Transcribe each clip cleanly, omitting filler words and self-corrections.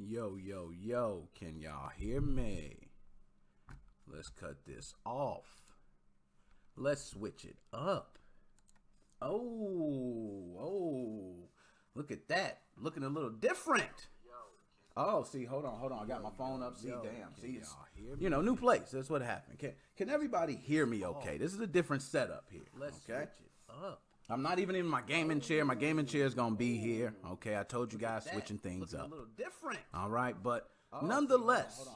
Yo, yo, yo, can y'all hear me? Let's cut this off. Let's switch it up. Oh, look at that. Looking a little different. Oh, see, hold on. I got my phone up. See, damn. See, it's, new place. That's what happened. Can everybody hear me okay? This is a different setup here. Let's switch it up. I'm not even in my gaming chair. My gaming chair is going to be here. Okay, I told you guys switching things up. A little different. All right, but nonetheless,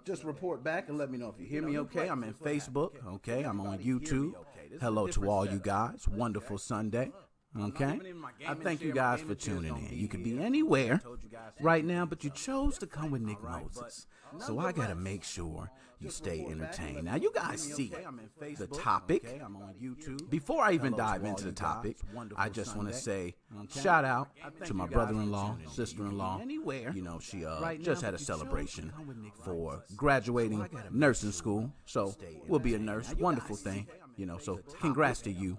just report back and let me know if you hear me okay. I'm in Facebook. Okay, I'm on YouTube. Hello to all you guys. Wonderful Sunday. Okay, I thank you guys for tuning in. You could be anywhere right now, but you chose to come with Nick Moses. So I got to make sure you stay entertained. Now, you guys see the topic. Before I even dive into the topic, I just want to say shout out to my brother-in-law, sister-in-law. She just had a celebration for graduating nursing school. So we'll be a nurse. Wonderful thing. So congrats to you.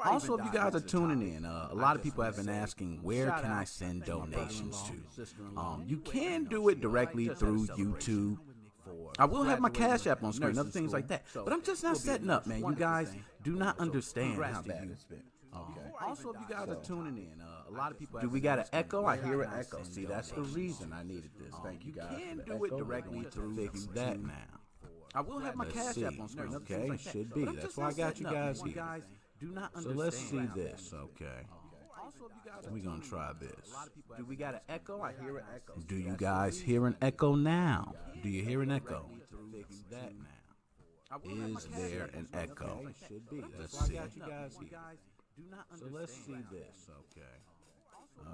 Also, if you guys are tuning in, a lot of people have been asking, where can I send donations to? You can do it directly through YouTube. I will have my Cash App on screen, other things like that. But I'm just not setting up, man. You guys do not understand how bad it's been. Also, if you guys are tuning in, a lot of people. Do we got an echo? I hear an echo. See, that's the reason I needed this. Thank you guys. You can do it directly through fix that now. I will have my Cash App on screen. Okay, it should be. That's why I got you guys here. So let's see this, okay. We're going to try this. Do we got an echo? I hear an echo. Do you guys hear an echo now? Do you hear an echo? Fix that now. Is there an echo? Let's see. So let's see this, okay.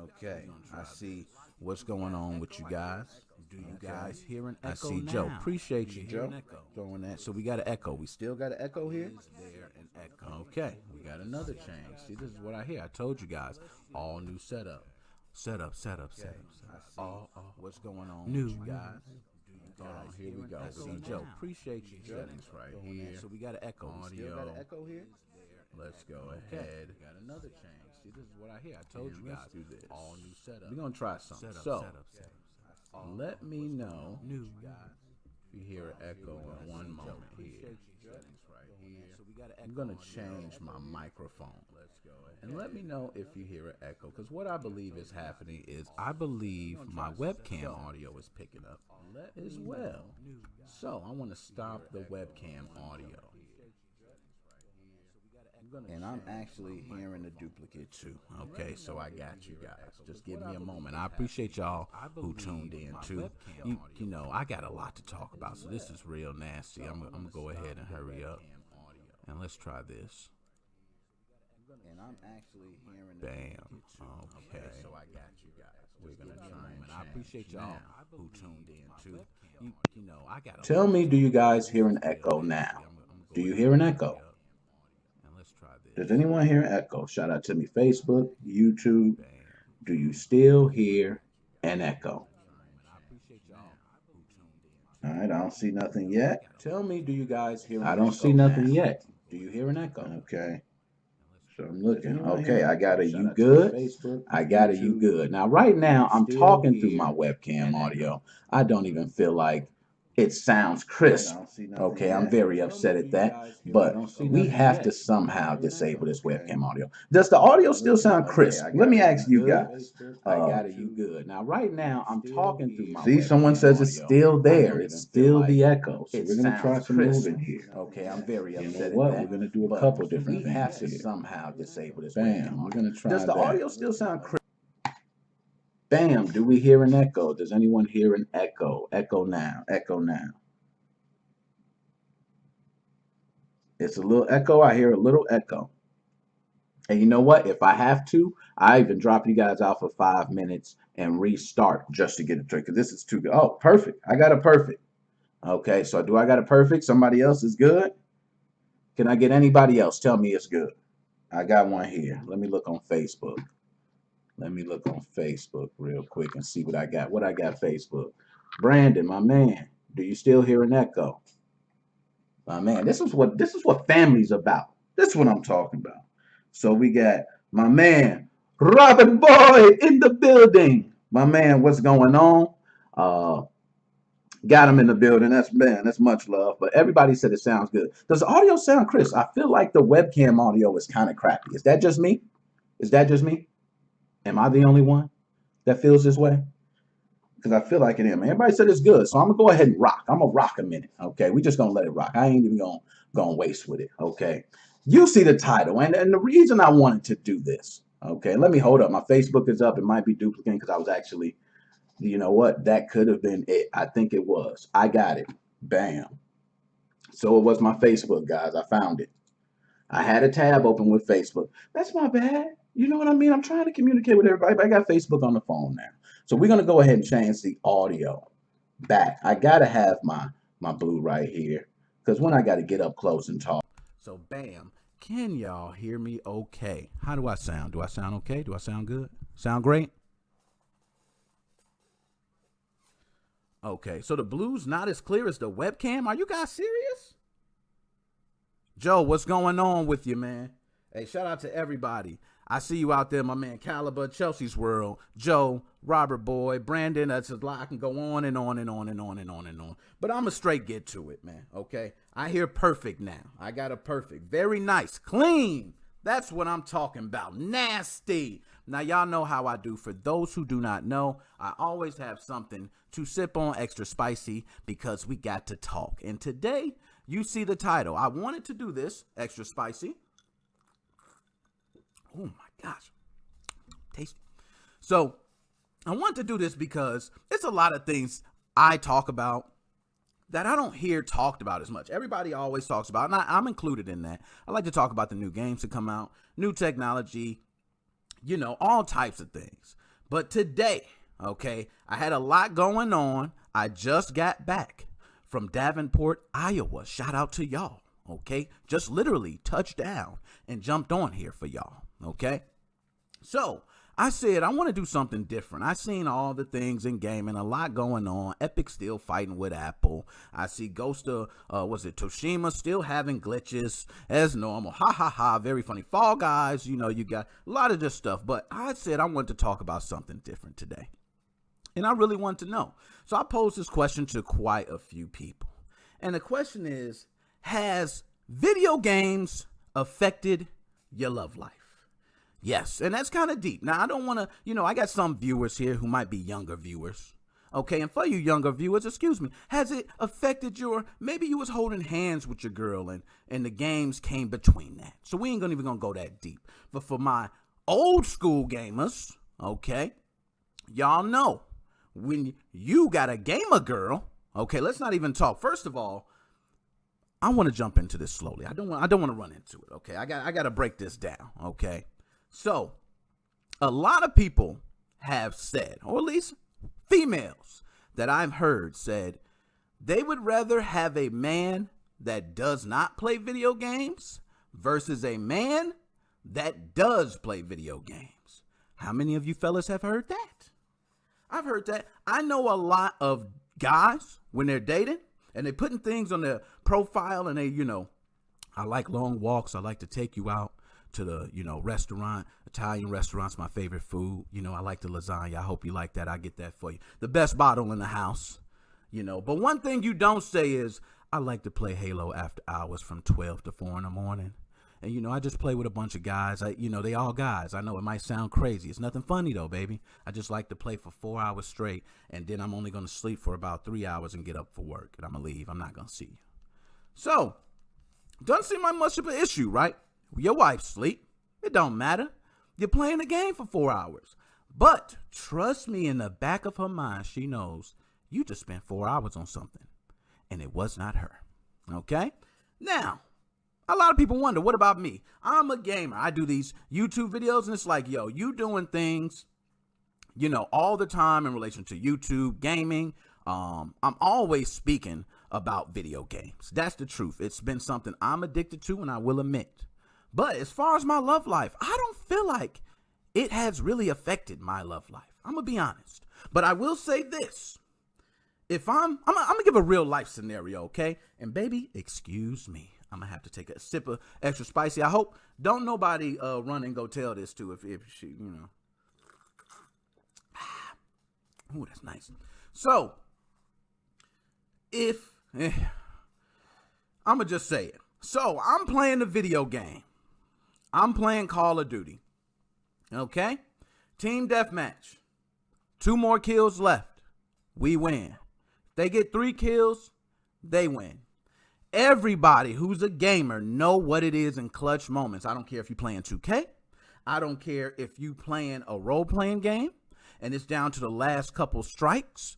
Okay, I see what's going on with you guys. Do you guys hear an echo? I see Joe. Appreciate you, Joe. Throwing that. So we got an echo. We still got an echo here? Is there an echo? Okay, we got another change. See, this is what I hear. I told you guys. All new setup. Setup. What's going on with you guys? Here we go. See, Joe. Appreciate you. Settings right here. So we got an echo. Audio. Still got an echo here? Let's go ahead. We got another change. See, this is what I hear. I told you guys. Do this. All new setup. We're going to try something. Let me know if you hear an echo in one moment here. I'm going to change my microphone. And let me know if you hear an echo. Because what I believe is happening is I believe my webcam audio is picking up as well. So I want to stop the webcam audio. And I'm actually hearing a duplicate too. Okay, so I got you guys. Just give me a moment. I appreciate y'all who tuned in too. You know, I got a lot to talk about, so this is real nasty. I'm gonna go ahead and hurry up. And let's try this. And I'm actually hearing bam. Okay, so I got you guys. We're gonna try, and I appreciate y'all who tuned in too. You know, I got. Tell me, do you guys hear an echo now? Do you hear an echo? Does anyone hear an echo? Shout out to me, Facebook, YouTube. Do you still hear an echo? All right, I don't see nothing yet. Tell me, do you guys hear an echo? I don't see nothing yet. Do you hear an echo? Okay. So I'm looking. Okay, I got a you good. I got a you good. Now, right now, I'm talking through my webcam audio. I don't even feel like it sounds crisp. Okay, I'm very upset at that. But we have to somehow disable this webcam audio. Does the audio still sound crisp? Let me ask you guys. I got it, you good. Now, right now, I'm talking through my See, someone says it's still there. It's still the echo. So we're going to try some moving here. Okay, I'm very upset at that. We're going to do a couple different things. We have to somehow disable this webcam audio. We're going to try Does the audio still sound crisp? Bam, do we hear an echo? Does anyone hear an echo? Echo now. Echo now. It's a little echo. I hear a little echo. And you know what? If I have to, I even drop you guys out for 5 minutes and restart just to get it straight. Because this is too good. Oh, perfect. I got a perfect. Okay, so do I got a perfect? Somebody else is good? Can I get anybody else? Tell me it's good. I got one here. Let me look on Facebook. Let me look on Facebook real quick and see what I got. What I got Facebook. Brandon, my man, do you still hear an echo? My man, this is what family's about. This is what I'm talking about. So we got my man, Robert Boyd in the building. My man, what's going on? Got him in the building. That's much love. But everybody said it sounds good. Does the audio sound crisp? I feel like the webcam audio is kind of crappy. Is that just me? Is that just me? Am I the only one that feels this way? Because I feel like it am. Everybody said it's good, so I'm gonna go ahead and rock. I'm gonna rock a minute. Okay, we just gonna let it rock. I ain't even gonna waste with it. Okay, you see the title, and the reason I wanted to do this. Okay, let me hold up. My Facebook is up. It might be duplicating because I was actually, you know what? That could have been it. I think it was. I got it. Bam. So it was my Facebook, guys. I found it. I had a tab open with Facebook. That's my bad. You know what I mean? I'm trying to communicate with everybody, but I got Facebook on the phone now. So we're gonna go ahead and change the audio back. I gotta have my blue right here because when I gotta get up close and talk. So bam. Can y'all hear me okay? How do I sound? Do I sound okay? Do I sound good? Sound great? Okay, so the blue's not as clear as the webcam. Are you guys serious? Joe, what's going on with you, man? Hey, shout out to everybody. I see you out there, my man Caliber, Chelsea's World, Joe, Robert Boy, Brandon. That's a lot. I can go on and on and on and on and on and on. But I'm going to straight get to it, man, okay? I hear perfect now. I got a perfect. Very nice. Clean. That's what I'm talking about. Nasty. Now, y'all know how I do. For those who do not know, I always have something to sip on extra spicy because we got to talk. And today, you see the title. I wanted to do this extra spicy. Oh, my gosh. Tasty. So, I want to do this because it's a lot of things I talk about that I don't hear talked about as much. Everybody always talks about, and I'm included in that. I like to talk about the new games that come out, new technology, you know, all types of things. But today, okay, I had a lot going on. I just got back from Davenport, Iowa. Shout out to y'all, okay? Just literally touched down and jumped on here for y'all, okay? So I said, I want to do something different. I seen all the things in gaming, a lot going on. Epic still fighting with Apple. I see Ghost of, Toshima still having glitches as normal. Ha ha ha, very funny. Fall Guys, you know, you got a lot of this stuff. But I said I wanted to talk about something different today. And I really want to know. So I posed this question to quite a few people. And the question is, has video games affected your love life? Yes, and that's kind of deep. Now, I don't want to, you know, I got some viewers here who might be younger viewers. Okay, and for you younger viewers, excuse me, has it affected maybe you was holding hands with your girl and the games came between that. So we ain't even gonna go that deep. But for my old school gamers, okay, y'all know when you got a gamer girl, okay, let's not even talk. First of all, I want to jump into this slowly. I don't want to run into it, okay? I got to break this down, okay? So, a lot of people have said, or at least females that I've heard said, they would rather have a man that does not play video games versus a man that does play video games. How many of you fellas have heard that? I've heard that. I know a lot of guys when they're dating and they're putting things on their profile and they, you know, I like long walks. I like to take you out to the, you know, restaurant. Italian restaurant's my favorite food. You know, I like the lasagna. I hope you like that. I get that for you. The best bottle in the house, you know. But one thing you don't say is, I like to play Halo after hours from 12 to 4 in the morning. And, you know, I just play with a bunch of guys. They all guys. I know it might sound crazy. It's nothing funny, though, baby. I just like to play for 4 hours straight. And then I'm only going to sleep for about 3 hours and get up for work. And I'm going to leave. I'm not going to see you. So, doesn't seem like much of an issue, right? Your wife sleep. It don't matter. You're playing the game for 4 hours. But trust me, in the back of her mind, she knows you just spent 4 hours on something. And it was not her. Okay? Now, a lot of people wonder, what about me? I'm a gamer. I do these YouTube videos, and it's like, yo, you doing things, you know, all the time in relation to YouTube, gaming. I'm always speaking about video games. That's the truth. It's been something I'm addicted to, and I will admit. But as far as my love life, I don't feel like it has really affected my love life. I'm going to be honest. But I will say this. If I'm going to give a real life scenario, okay? And baby, excuse me. I'm going to have to take a sip of extra spicy. I hope don't nobody run and go tell this to if she, you know. Ooh, that's nice. So, I'm going to just say it. So, I'm playing the video game. I'm playing Call of Duty. Okay? Team deathmatch. 2 more kills left. We win. If they get 3 kills, they win. Everybody who's a gamer know what it is in clutch moments. I don't care if you're playing 2K. I don't care if you playing a role-playing game and it's down to the last couple strikes.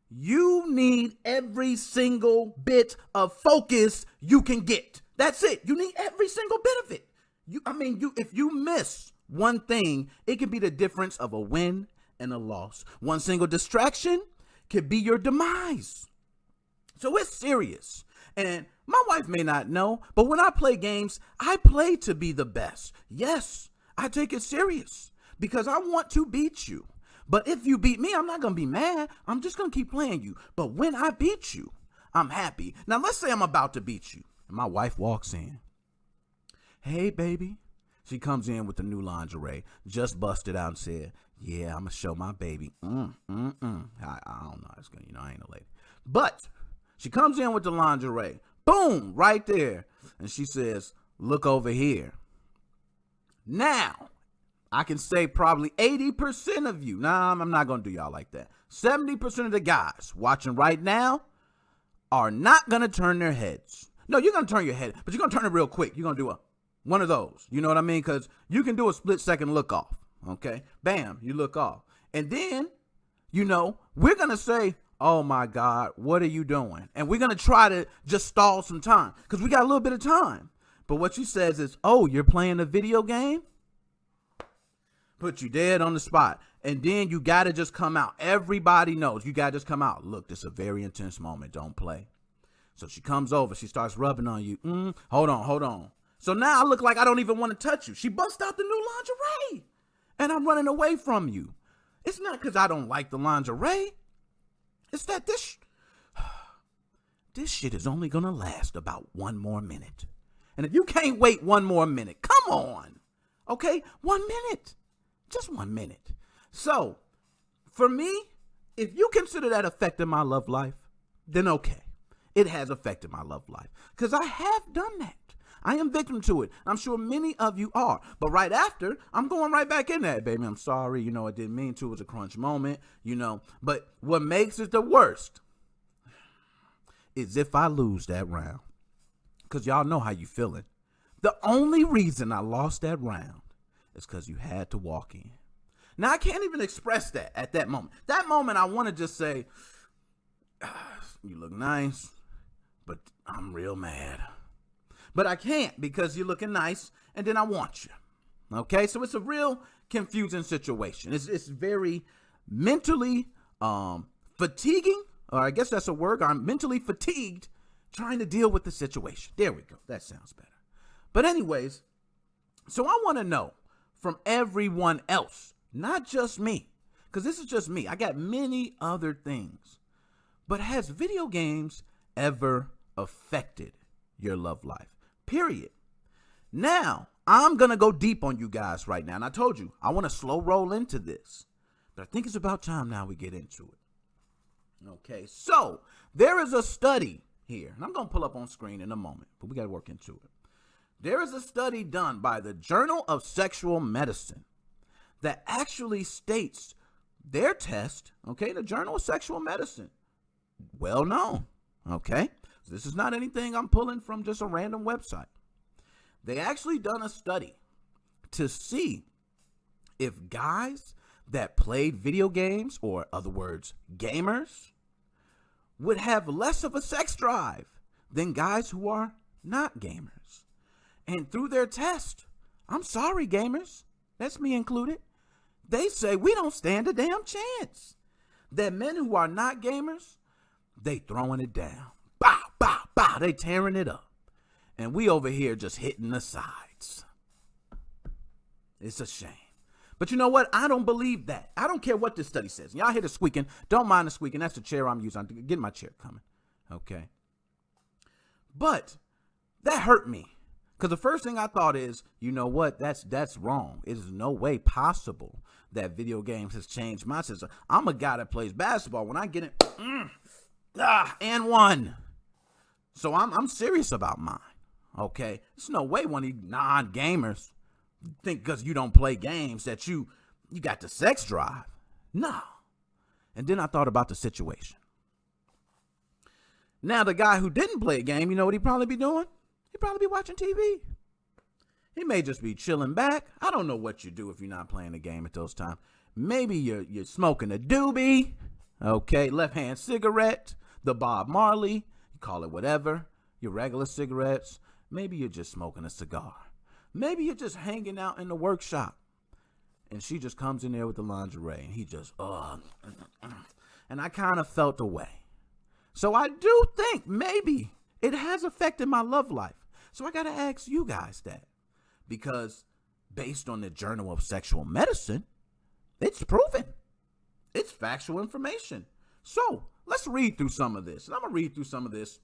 You need every single bit of focus you can get. That's it. You need every single bit of it. If you miss one thing, it can be the difference of a win and a loss. One single distraction could be your demise. So it's serious. And my wife may not know, but when I play games, I play to be the best. Yes, I take it serious because I want to beat you. But if you beat me, I'm not going to be mad. I'm just going to keep playing you. But when I beat you, I'm happy. Now, let's say I'm about to beat you. And my wife walks in. Hey, baby. She comes in with the new lingerie, just busted out and said, yeah, I'm going to show my baby. I don't know. It's good. I ain't a lady. But she comes in with the lingerie. Boom, right there. And she says, look over here. Now, I can say probably 80% of you. Nah, I'm not going to do y'all like that. 70% of the guys watching right now are not going to turn their heads. No, you're going to turn your head, but you're going to turn it real quick. You're going to do one of those. You know what I mean? Because you can do a split-second look off. Okay? Bam, you look off. And then, we're going to say, oh, my God, what are you doing? And we're going to try to just stall some time because we got a little bit of time. But what she says is, oh, you're playing a video game? Put you dead on the spot. And then you got to just come out. Everybody knows you got to just come out. Look, this is a very intense moment. Don't play. So she comes over. She starts rubbing on you. Hold on. So now I look like I don't even want to touch you. She busts out the new lingerie. And I'm running away from you. It's not because I don't like the lingerie. It's that this shit is only going to last about 1 more minute. And if you can't wait 1 more minute, come on. Okay? 1 minute. Just 1 minute. So, for me, if you consider that affecting my love life, then okay. It has affected my love life. Because I have done that. I am victim to it. I'm sure many of you are. But right after, I'm going right back in that, baby. I'm sorry. I didn't mean to. It was a crunch moment, But what makes it the worst is if I lose that round. Because y'all know how you feeling. The only reason I lost that round is because you had to walk in. Now, I can't even express that at that moment. That moment, I want to just say, you look nice, but I'm real mad. But I can't because you're looking nice, and then I want you. Okay? So it's a real confusing situation. It's very mentally fatiguing, or I guess that's a word. I'm mentally fatigued trying to deal with the situation. There we go. That sounds better. But anyways, so I want to know from everyone else, not just me, because this is just me. I got many other things. But has video games ever affected your love life? Period. Now, I'm going to go deep on you guys right now. And I told you, I want to slow roll into this. But I think it's about time now we get into it. Okay, so there is a study here. And I'm going to pull up on screen in a moment, but we got to work into it. There is a study done by the Journal of Sexual Medicine that actually states their test, okay, the Journal of Sexual Medicine, well known, okay? This is not anything I'm pulling from just a random website. They actually done a study to see if guys that played video games, or other words, gamers, would have less of a sex drive than guys who are not gamers. And through their test, I'm sorry, gamers, that's me included, they say we don't stand a damn chance. That men who are not gamers, they throwing it down. Bow, bow, bow, they tearing it up. And we over here just hitting the sides. It's a shame. But you know what? I don't believe that. I don't care what this study says. Y'all hear the squeaking. Don't mind the squeaking. That's the chair I'm using. I'm getting my chair coming. Okay. But that hurt me. Because the first thing I thought is, you know what? That's wrong. It is no way possible that video games has changed my system. I'm a guy that plays basketball. When I get it, and one. So I'm serious about mine. Okay, there's no way one of these non-gamers think because you don't play games that you got the sex drive. No. And then I thought about the situation. Now the guy who didn't play a game, you know what he'd probably be doing? He'd probably be watching TV. He may just be chilling back. I don't know what you do if you're not playing a game at those times. Maybe you're smoking a doobie, okay, left-hand cigarette, the Bob Marley, you call it whatever, your regular cigarettes. Maybe you're just smoking a cigar. Maybe you're just hanging out in the workshop, and she just comes in there with the lingerie, and he just, and I kind of felt the way. So I do think maybe it has affected my love life. So I got to ask you guys that. Because based on the Journal of Sexual Medicine, it's proven. It's factual information. So let's read through some of this. And I'm going to read through some of this.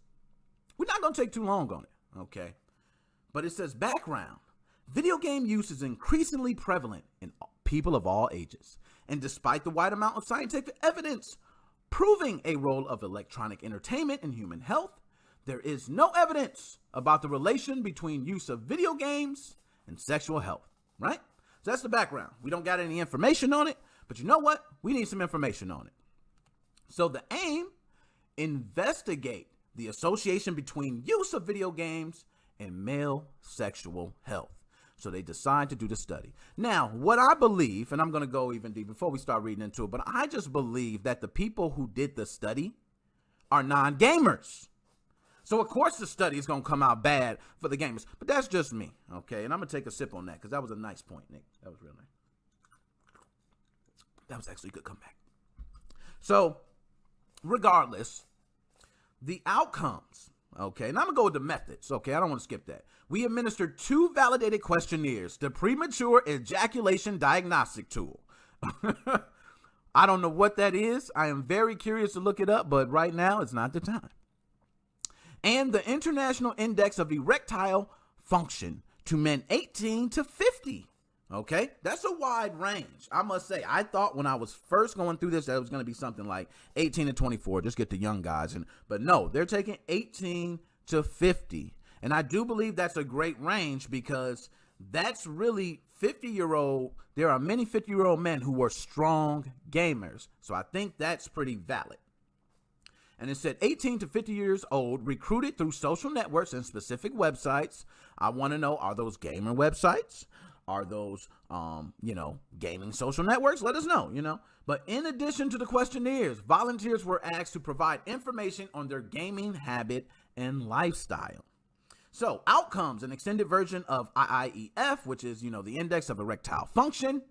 We're not going to take too long on it, okay? But it says background. Video game use is increasingly prevalent in people of all ages. And despite the wide amount of scientific evidence proving a role of electronic entertainment in human health, there is no evidence about the relation between use of video games and sexual health, right? So that's the background. We don't got any information on it, but you know what? We need some information on it. So the aim, investigate the association between use of video games and male sexual health. So they decide to do the study. Now, what I believe, and I'm going to go even deep before we start reading into it, but I just believe that the people who did the study are non-gamers. So, of course, the study is going to come out bad for the gamers. But that's just me, okay? And I'm going to take a sip on that because that was a nice point, Nick. That was real nice. That was actually a good comeback. So, regardless, the outcomes, okay? And I'm going to go with the methods, okay? I don't want to skip that. We administered 2 validated questionnaires, the Premature Ejaculation Diagnostic Tool. I don't know what that is. I am very curious to look it up, but right now it's not the time. And the International Index of Erectile Function to men 18 to 50. Okay, that's a wide range. I must say, I thought when I was first going through this that it was going to be something like 18 to 24, just get the young guys. But no, they're taking 18 to 50. And I do believe that's a great range because that's really 50-year-old. There are many 50-year-old men who were strong gamers. So I think that's pretty valid. And it said 18 to 50 years old, recruited through social networks and specific websites. I want to know, are those gamer websites? Are those, gaming social networks? Let us know, But in addition to the questionnaires, volunteers were asked to provide information on their gaming habit and lifestyle. So outcomes, an extended version of IIEF, which is, the Index of Erectile Function,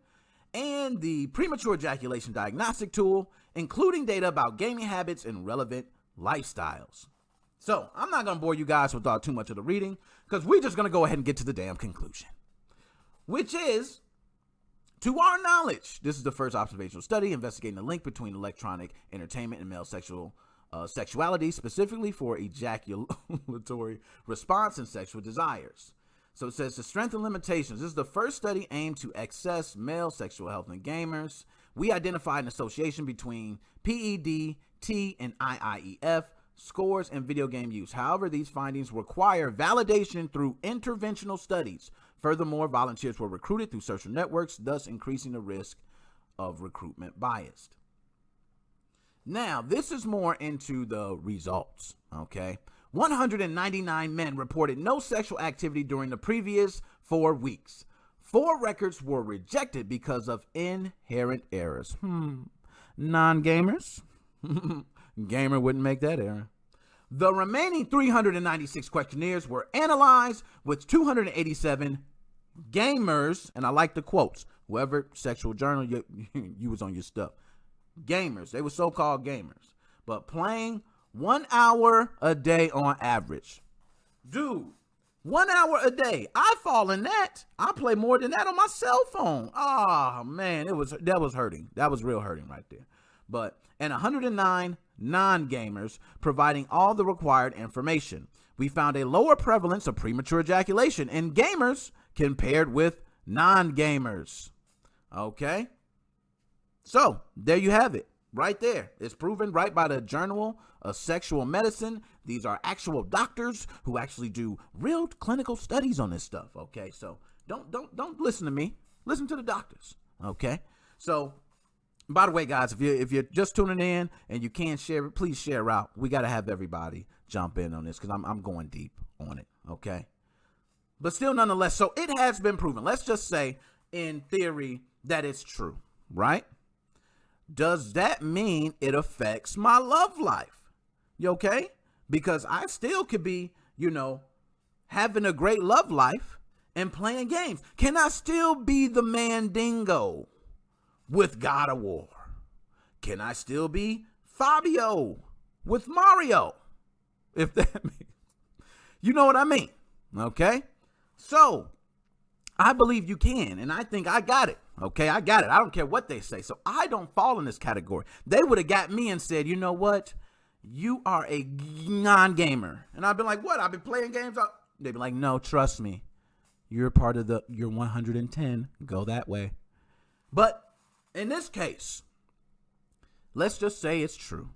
and the Premature Ejaculation Diagnostic Tool, including data about gaming habits and relevant lifestyles. So I'm not going to bore you guys with too much of the reading because we're just going to go ahead and get to the damn conclusion, which is, to our knowledge, this is the first observational study investigating the link between electronic entertainment and male sexuality, specifically for ejaculatory response and sexual desires. So it says to strengthen limitations. This is the first study aimed to assess male sexual health in gamers. We identified an association between PEDT and IIEF scores and video game use. However, these findings require validation through interventional studies. Furthermore, volunteers were recruited through social networks, thus increasing the risk of recruitment bias. Now, this is more into the results, okay? 199 men reported no sexual activity during the previous 4 weeks. 4 records were rejected because of inherent errors. Non-gamers? Gamer wouldn't make that error. The remaining 396 questionnaires were analyzed with 287 gamers, and I like the quotes. Whoever sexual journal you was on your stuff. Gamers, they were so-called gamers, but playing 1 hour a day on average. Dude, 1 hour a day. I fall in that. I play more than that on my cell phone. Oh man, that was hurting. That was real hurting right there. And 109 non-gamers providing all the required information. We found a lower prevalence of premature ejaculation in gamers compared with non-gamers. Okay. So there you have it. Right there. It's proven right by the Journal of Sexual Medicine. These are actual doctors who actually do real clinical studies on this stuff. Okay, so don't listen to me. Listen to the doctors. Okay, so by the way, guys, if you're just tuning in and you can't share it, please share out. We got to have everybody jump in on this because I'm going deep on it. Okay, but still, nonetheless, so it has been proven. Let's just say in theory that it's true, right? Does that mean it affects my love life? You okay? Because I still could be, having a great love life and playing games. Can I still be the Mandingo with God of War? Can I still be Fabio with Mario? If that means, you know what I mean? Okay? So, I believe you can, and I think I got it. Okay, I got it. I don't care what they say. So I don't fall in this category. They would have got me and said, you know what? You are a non-gamer. And I've been like, what? I've been playing games. They'd be like, no, trust me. You're part of you're 110. Go that way. But in this case, let's just say it's true.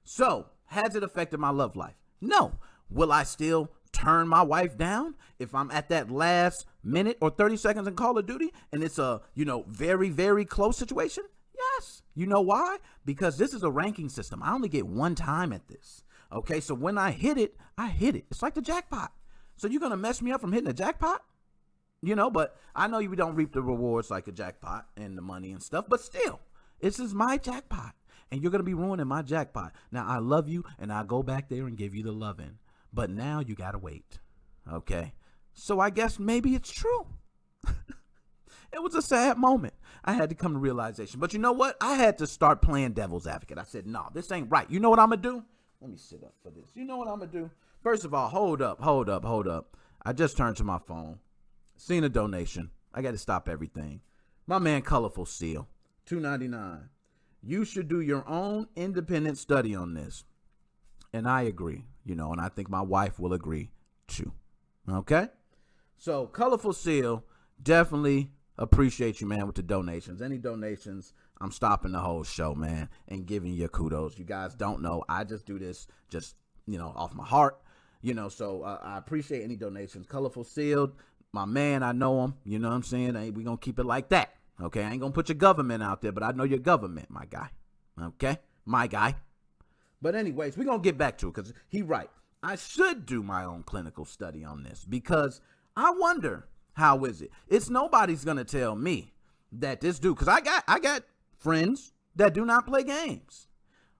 So has it affected my love life? No. Will I still turn my wife down if I'm at that last minute or 30 seconds in Call of Duty and it's a, very, very close situation? Yes. You know why? Because this is a ranking system. I only get one time at this. Okay, so when I hit it, I hit it. It's like the jackpot. So you're going to mess me up from hitting the jackpot? But I know you don't reap the rewards like a jackpot and the money and stuff, but still, this is my jackpot and you're going to be ruining my jackpot. Now, I love you and I'll go back there and give you the loving. But now you got to wait. Okay. So I guess maybe it's true. It was a sad moment. I had to come to realization. But you know what? I had to start playing devil's advocate. I said, no, this ain't right. You know what I'm going to do? Let me sit up for this. You know what I'm going to do? First of all, hold up. I just turned to my phone. Seen a donation. I got to stop everything. My man, Colorful Seal, $2.99. You should do your own independent study on this. And I agree, and I think my wife will agree too. Okay? So, Colorful Seal, definitely appreciate you, man, with the donations. Any donations, I'm stopping the whole show, man, and giving you kudos. You guys don't know. I just do this off my heart, so I appreciate any donations. Colorful Seal, my man, I know him. You know what I'm saying? We going to keep it like that. Okay? I ain't going to put your government out there, but I know your government, my guy. Okay? My guy. But anyways, we're going to get back to it because he's right. I should do my own clinical study on this because I wonder, how is it? It's nobody's going to tell me that this dude, because I got friends that do not play games,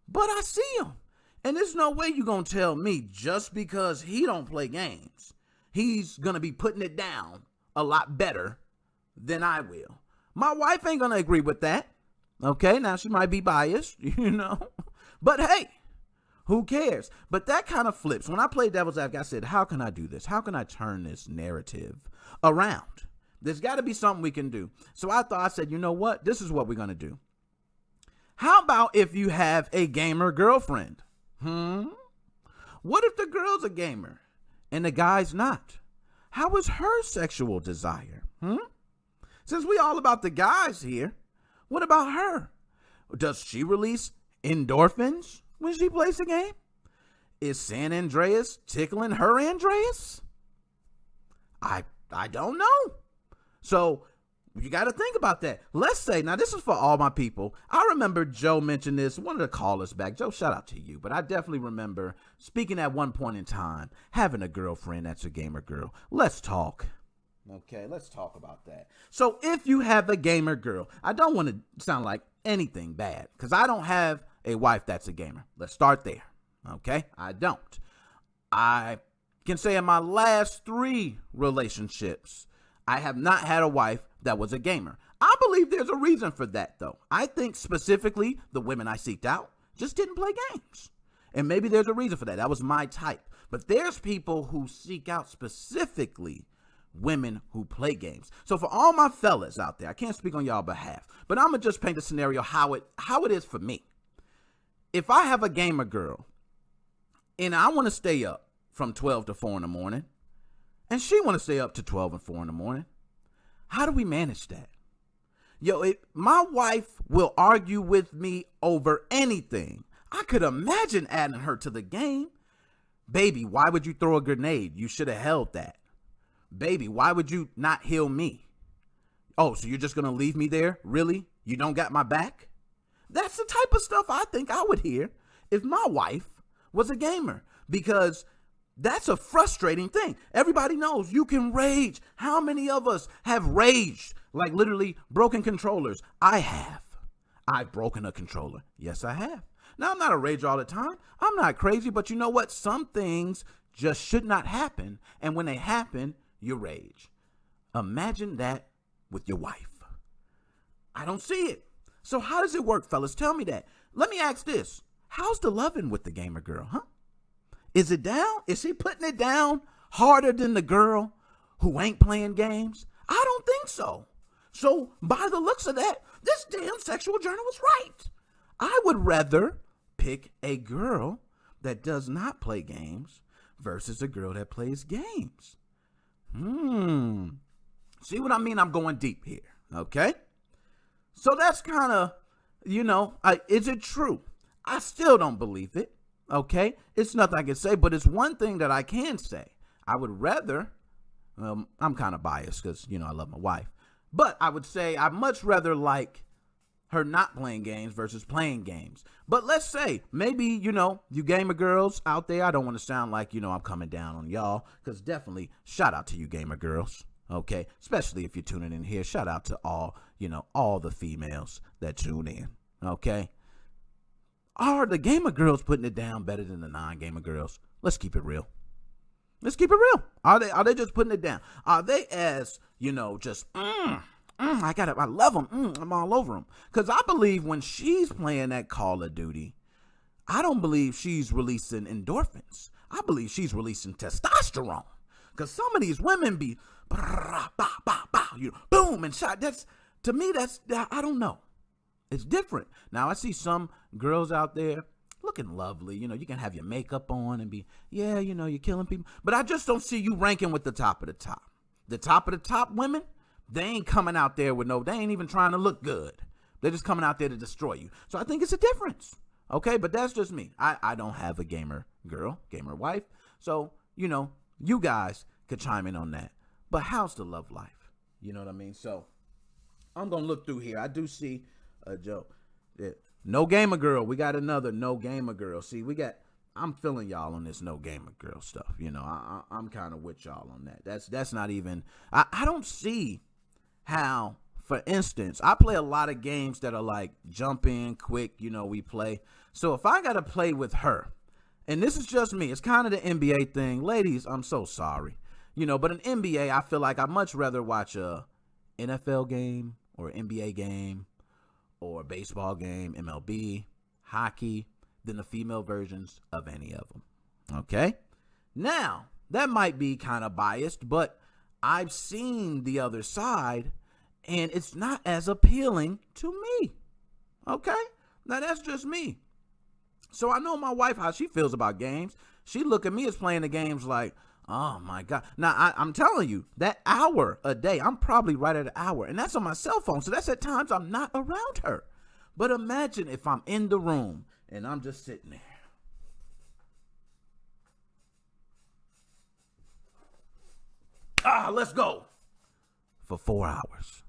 but I see them. And there's no way you're going to tell me just because he don't play games, he's going to be putting it down a lot better than I will. My wife ain't going to agree with that. Okay, now she might be biased, but hey. Who cares? But that kind of flips. When I play devil's advocate, I said, how can I do this? How can I turn this narrative around? There's got to be something we can do. So I said, you know what? This is what we're going to do. How about if you have a gamer girlfriend? What if the girl's a gamer and the guy's not? How is her sexual desire? Since we all about the guys here, what about her? Does she release endorphins when she plays the game? Is San Andreas tickling her Andreas? I don't know. So you got to think about that. Let's say, now this is for all my people. I remember Joe mentioned this, wanted to call us back. Joe, shout out to you. But I definitely remember speaking at one point in time, having a girlfriend that's a gamer girl. Let's talk. Okay, let's talk about that. So if you have a gamer girl, I don't want to sound like anything bad because I don't have a wife that's a gamer. Let's start there. Okay, I don't. I can say in my last 3 relationships, I have not had a wife that was a gamer. I believe there's a reason for that, though. I think specifically the women I seeked out just didn't play games. And maybe there's a reason for that. That was my type. But there's people who seek out specifically women who play games. So for all my fellas out there, I can't speak on y'all behalf, but I'm going to just paint a scenario how it is for me. If I have a gamer girl and I want to stay up from 12 to 4 in the morning and she want to stay up to 12 and 4 in the morning, how do we manage that? My wife will argue with me over anything. I could imagine adding her to the game. Baby, why would you throw a grenade? You should have held that. Baby, why would you not heal me? Oh, so you're just going to leave me there? Really? You don't got my back? That's the type of stuff I think I would hear if my wife was a gamer, because that's a frustrating thing. Everybody knows you can rage. How many of us have raged, like literally broken controllers? I have. I've broken a controller. Yes, I have. Now, I'm not a rager all the time. I'm not crazy, but you know what? Some things just should not happen, and when they happen, you rage. Imagine that with your wife. I don't see it. So how does it work, fellas? Tell me that. Let me ask this. How's the loving with the gamer girl, huh? Is it down? Is she putting it down harder than the girl who ain't playing games? I don't think so. So by the looks of that, this damn sexual journal was right. I would rather pick a girl that does not play games versus a girl that plays games. See what I mean? I'm going deep here, okay? So that's kind of, is it true? I still don't believe it, okay? It's nothing I can say, but it's one thing that I can say. I would rather, I'm kind of biased because, I love my wife. But I would say I'd much rather like her not playing games versus playing games. But let's say maybe, you gamer girls out there, I don't want to sound like, I'm coming down on y'all, because definitely shout out to you gamer girls, okay? Especially if you're tuning in here. Shout out to all, all the females that tune in, okay? Are the gamer girls putting it down better than the non-gamer girls? Let's keep it real. Let's keep it real. Are they just putting it down? Are they as, just, I love them. I'm all over them. Because I believe when she's playing that Call of Duty, I don't believe she's releasing endorphins. I believe she's releasing testosterone. Because some of these women be, boom, and shot. To me, I don't know. It's different. Now, I see some girls out there looking lovely. You can have your makeup on and be, you're killing people. But I just don't see you ranking with the top of the top. The top of the top women, they ain't coming out there with they ain't even trying to look good. They're just coming out there to destroy you. So I think it's a difference. Okay, but that's just me. I don't have a gamer wife. So, you guys could chime in on that. But how's the love life? You know what I mean? So I'm going to look through here. I do see Joe. Yeah. No gamer girl. We got another no gamer girl. See, I'm feeling y'all on this no gamer girl stuff. I'm kind of with y'all on that. That's not even, I don't see how, for instance, I play a lot of games that are like jump in quick, we play. So if I got to play with her, and this is just me, it's kind of the NBA thing. Ladies, I'm so sorry. But an NBA, I feel like I'd much rather watch a NFL game or NBA game or a baseball game, MLB, hockey, than the female versions of any of them. Okay? Now, that might be kind of biased, but I've seen the other side, and it's not as appealing to me. Okay? Now, that's just me. So I know my wife, how she feels about games. She look at me as playing the games like, oh, my God. Now, I'm telling you, that hour a day, I'm probably right at an hour, and that's on my cell phone, so that's at times I'm not around her. But imagine if I'm in the room, and I'm just sitting there. Let's go. For 4 hours.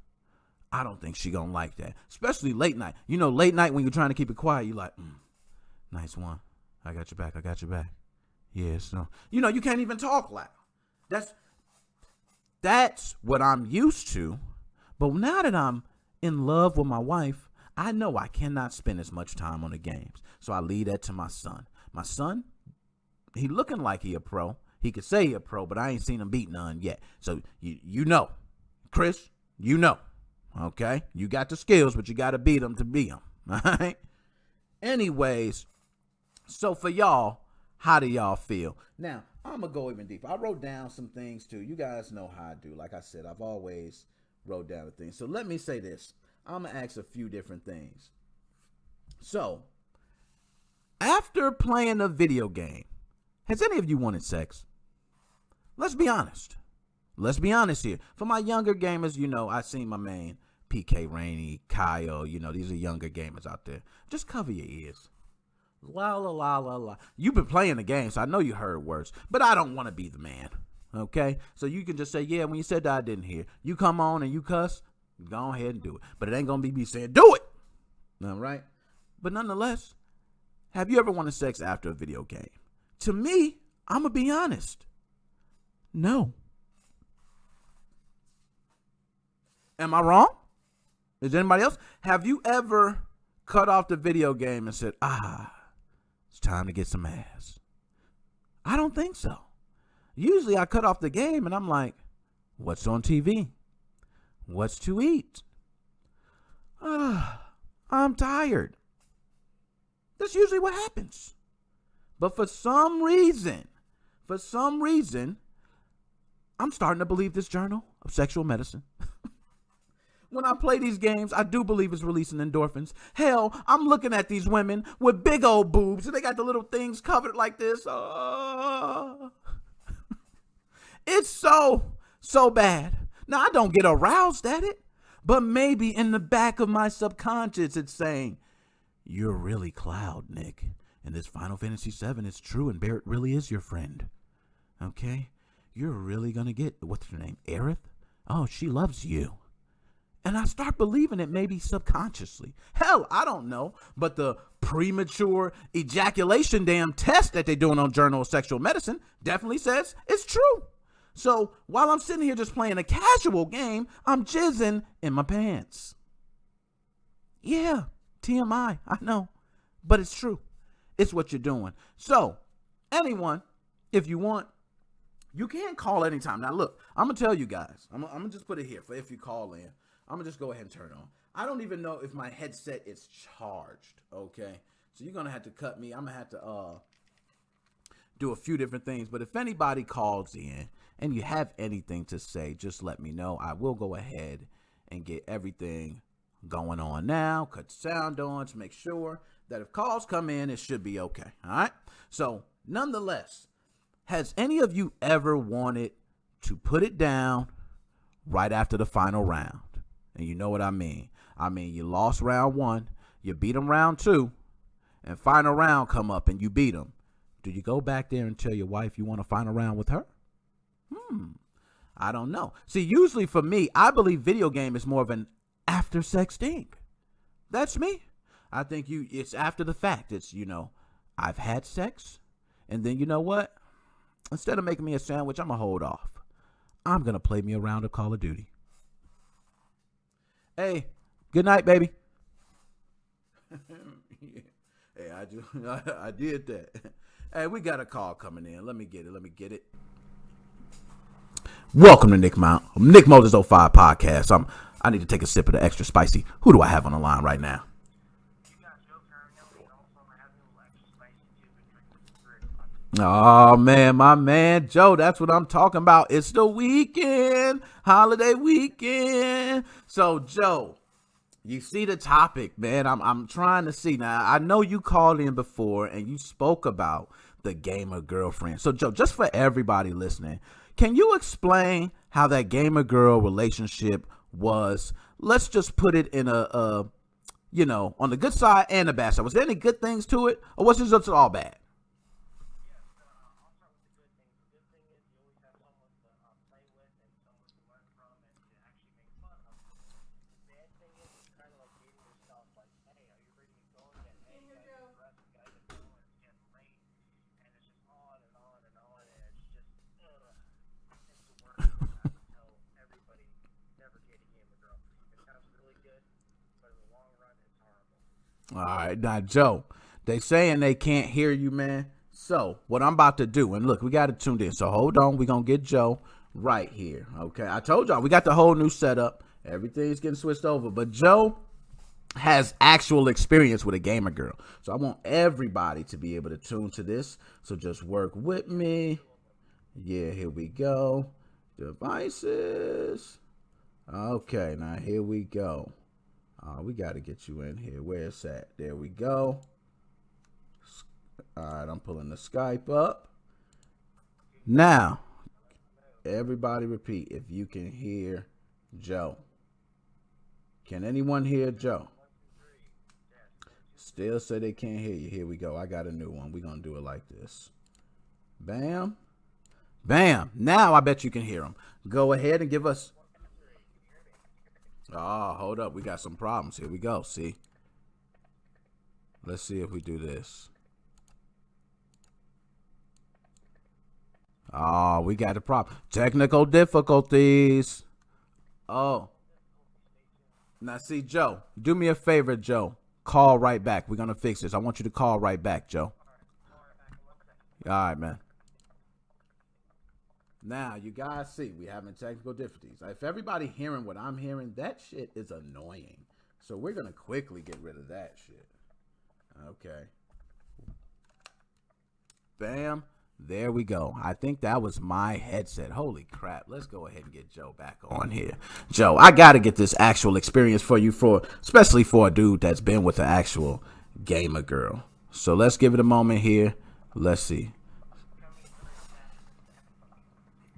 I don't think she gonna like that. Especially late night. Late night when you're trying to keep it quiet, you're like, nice one. I got your back. Yeah, so. You can't even talk loud. That's what I'm used to. But now that I'm in love with my wife, I know I cannot spend as much time on the games. So I leave that to my son. My son, he looking like he a pro. He could say he a pro, but I ain't seen him beat none yet. So Chris, okay? You got the skills, but you got to beat him to beat him, all right? Anyways, so for y'all, how do y'all feel? Now, I'm going to go even deeper. I wrote down some things too. You guys know how I do. Like I said, I've always wrote down the things. So let me say this. I'm going to ask a few different things. So, after playing a video game, has any of you wanted sex? Let's be honest. Let's be honest here. For my younger gamers, I seen my main PK Rainey, Kyle, these are younger gamers out there. Just cover your ears. La la la la la. You've been playing the game, so I know you heard words, but I don't want to be the man. Okay? So you can just say, yeah, when you said that, I didn't hear. You come on and you cuss, go ahead and do it. But it ain't going to be me saying, do it. All right? But nonetheless, have you ever wanted sex after a video game? To me, I'm going to be honest. No. Am I wrong? Is anybody else? Have you ever cut off the video game and said, it's time to get some ass? I don't think so. Usually I cut off the game and I'm like, what's on TV? What's to eat? I'm tired. That's usually what happens. But for some reason, I'm starting to believe this journal of sexual medicine. When I play these games, I do believe it's releasing endorphins. Hell, I'm looking at these women with big old boobs, and they got the little things covered like this. It's so bad. Now, I don't get aroused at it, but maybe in the back of my subconscious, it's saying, you're really Cloud, Nick. And this Final Fantasy VII is true, and Barrett really is your friend. Okay? You're really going to get, what's her name, Aerith? Oh, she loves you. And I start believing it maybe subconsciously. Hell, I don't know. But the premature ejaculation damn test that they're doing on Journal of Sexual Medicine definitely says it's true. So while I'm sitting here just playing a casual game, I'm jizzing in my pants. Yeah, TMI, I know. But it's true. It's what you're doing. So anyone, if you want, you can call anytime. Now look, I'm going to tell you guys. I'm going to just put it here for if you call in. I'm going to just go ahead and turn it on. I don't even know if my headset is charged, okay? So you're going to have to cut me. I'm going to have to do a few different things. But if anybody calls in and you have anything to say, just let me know. I will go ahead and get everything going on now. Cut the sound on to make sure that if calls come in, it should be okay, all right? So nonetheless, has any of you ever wanted to put it down right after the final round? And you know what I mean. I mean, you lost round 1, you beat them round 2, and final round come up and you beat them. Do you go back there and tell your wife you want a final round with her? I don't know. See, usually for me, I believe video game is more of an after sex thing. That's me. I think it's after the fact. It's, I've had sex, and then you know what? Instead of making me a sandwich, I'm going to hold off. I'm going to play me a round of Call of Duty. Hey, good night, baby. Hey, I did that. Hey, we got a call coming in. Let me get it. Welcome to Nickmoses05 Podcast. I need to take a sip of the extra spicy. Who do I have on the line right now? Oh, man, my man, Joe, that's what I'm talking about. It's the weekend, holiday weekend. So, Joe, you see the topic, man. I'm trying to see. Now, I know you called in before and you spoke about the gamer girlfriend. So, Joe, just for everybody listening, can you explain how that gamer girl relationship was? Let's just put it in on the good side and the bad side. Was there any good things to it, or was it just all bad? All right, now, Joe, they saying they can't hear you, man. So what I'm about to do, and look, we got it tuned in. So hold on, we're going to get Joe right here, okay? I told y'all, we got the whole new setup. Everything's getting switched over. But Joe has actual experience with a gamer girl. So I want everybody to be able to tune to this. So just work with me. Yeah, here we go. Devices. Okay, now here we go. We got to get you in here. Where's that? There we go. All right, I'm pulling the Skype up. Now, everybody repeat if you can hear Joe. Can anyone hear Joe? Still say they can't hear you. Here we go. I got a new one. We're going to do it like this. Bam. Bam. Now I bet you can hear him. Go ahead and give us. Oh, hold up. We got some problems. Here we go. See? Let's see if we do this. Oh, we got a problem. Technical difficulties. Oh. Now, see, Joe, do me a favor, Joe. Call right back. We're going to fix this. I want you to call right back, Joe. All right, man. Now, you guys see, we having technical difficulties. If everybody hearing what I'm hearing, that shit is annoying. So we're going to quickly get rid of that shit. Okay. Bam. There we go. I think that was my headset. Holy crap. Let's go ahead and get Joe back on here. Joe, I got to get this actual experience for you, especially for a dude that's been with an actual gamer girl. So let's give it a moment here. Let's see.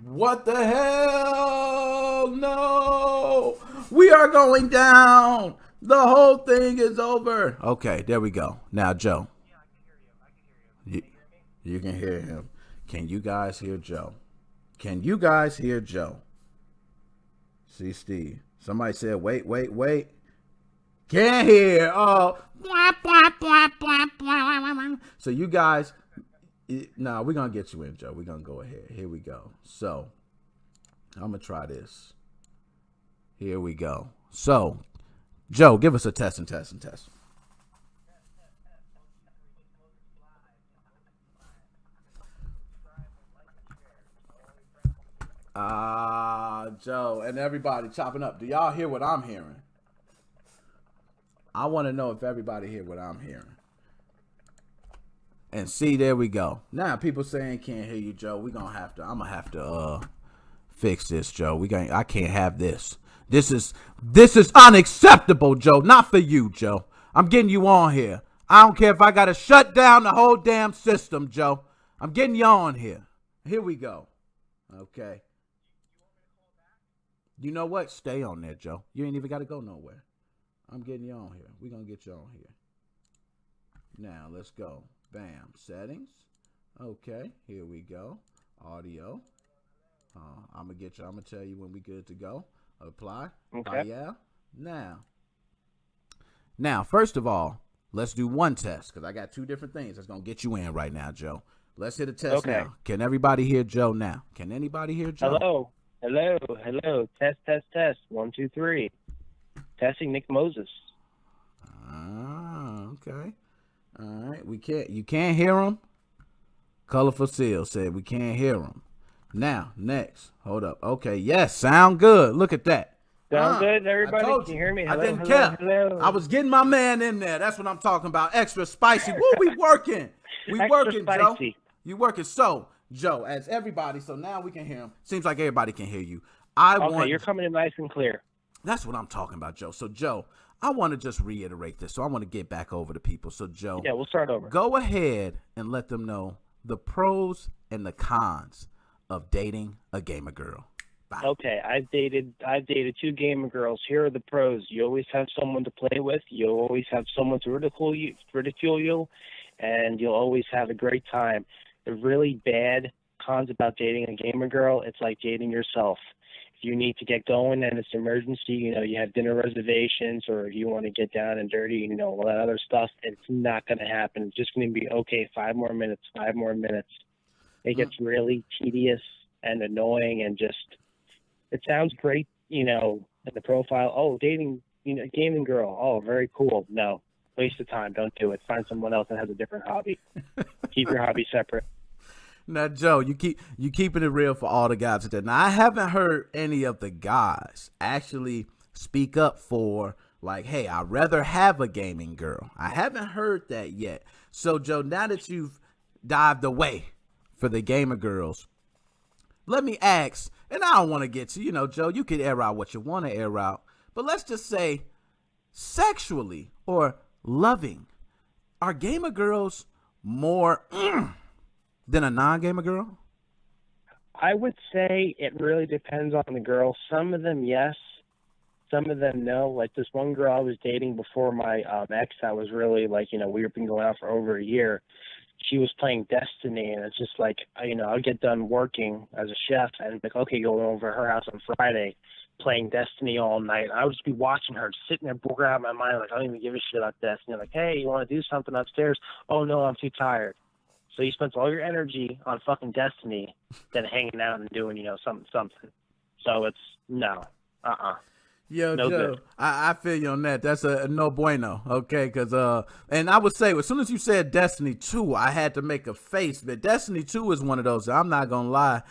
What the hell? No. We are going down. The whole thing is over. Okay, there we go. Now, Joe. You can hear him. Can you guys hear Joe? Can you guys hear Joe? See, Steve. Somebody said, wait. Can't hear. Oh. So you guys, no, we're going to get you in, Joe. We're going to go ahead. Here we go. So I'm going to try this. Here we go. So, Joe, give us a test. Joe, and everybody chopping up. Do y'all hear what I'm hearing? I want to know if everybody hear what I'm hearing. And see, there we go. Now people saying can't hear you, Joe. I'm gonna have to fix this, Joe. I can't have this. This is unacceptable, Joe. Not for you, Joe. I'm getting you on here. I don't care if I gotta shut down the whole damn system, Joe. I'm getting you on here. Here we go. Okay. You know what? Stay on there, Joe. You ain't even got to go nowhere. I'm getting you on here. We're going to get you on here. Now, let's go. Bam. Settings. Okay. Here we go. Audio. I'm going to tell you when we good to go. Apply. Okay. Yeah. Now, first of all, let's do one test because I got two different things that's going to get you in right now, Joe. Let's hit a test now. Can everybody hear Joe now? Can anybody hear Joe? Hello. Test. 1, 2, 3. Testing Nick Moses. Okay. All right. You can't hear him? Colorful Seal said we can't hear him. Now, next. Hold up. Okay. Yes. Sound good. Look at that. Sound good, everybody? Can you hear me? I didn't care. Hello. I was getting my man in there. That's what I'm talking about. Extra spicy. Woo, we working. We working, spicy. Joe. You working. So, Joe, as everybody, so now we can hear him. Seems like everybody can hear you. You're coming in nice and clear. That's what I'm talking about, Joe. So, Joe, I want to just reiterate this. So I want to get back over to people. So, Joe. Yeah, we'll start over. Go ahead and let them know the pros and the cons of dating a gamer girl. Bye. Okay, I've dated 2 gamer girls. Here are the pros. You always have someone to play with. You'll always have someone to ridicule you, and you'll always have a great time. The really bad cons about dating a gamer girl, it's like dating yourself. If you need to get going and it's an emergency, you have dinner reservations, or you want to get down and dirty, all that other stuff, it's not going to happen. It's just going to be, okay, 5 more minutes. It gets really tedious and annoying, and just, it sounds great, in the profile. Oh, dating, gaming girl. Oh, very cool. No, waste of time. Don't do it. Find someone else that has a different hobby. Keep your hobby separate. Now, Joe, you keeping it real for all the guys out there. Now, I haven't heard any of the guys actually speak up for, like, hey, I'd rather have a gaming girl. I haven't heard that yet. So, Joe, now that you've dived away for the gamer girls, let me ask, and I don't want to get to, Joe, you can air out what you want to air out, but let's just say sexually or loving, are gamer girls more than a non-gamer girl? I would say it really depends on the girl. Some of them, yes. some of them know. Like this one girl I was dating before my ex, that was really like, we've been going out for over a year. She was playing Destiny, and it's just like, I'd get done working as a chef, and like, okay, going over to her house on Friday, playing Destiny all night. I would just be watching her, just sitting there, bored out of my mind, like, I don't even give a shit about Destiny. Like, hey, you want to do something upstairs? Oh, no, I'm too tired. So you spent all your energy on fucking Destiny than hanging out and doing, something. So it's, no. Yo, no Joe, good. I feel you on that. That's a no bueno, okay? Because, and I would say, as soon as you said Destiny 2, I had to make a face. But Destiny 2 is one of those, I'm not going to lie,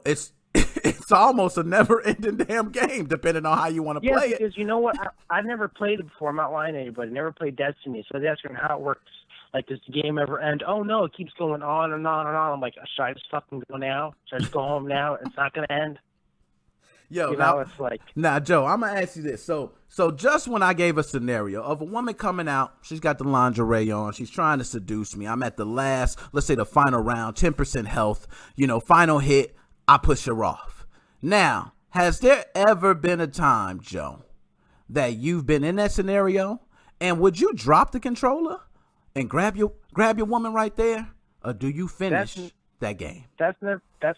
it's it's almost a never-ending damn game, depending on how you want to play it. Because you know what? I've never played it before. I'm not lying to anybody. Never played Destiny. So that's how it works. Like, does the game ever end? Oh, no, it keeps going on and on and on. I'm like, should I just fucking go now? Should I just go home now? It's not going to end? Yo, it's like... Now, Joe, I'm going to ask you this. So just when I gave a scenario of a woman coming out, she's got the lingerie on, she's trying to seduce me. I'm at the last, let's say the final round, 10% health, final hit, I push her off. Now, has there ever been a time, Joe, that you've been in that scenario, and would you drop the controller and grab your woman right there, or do you finish that game? That's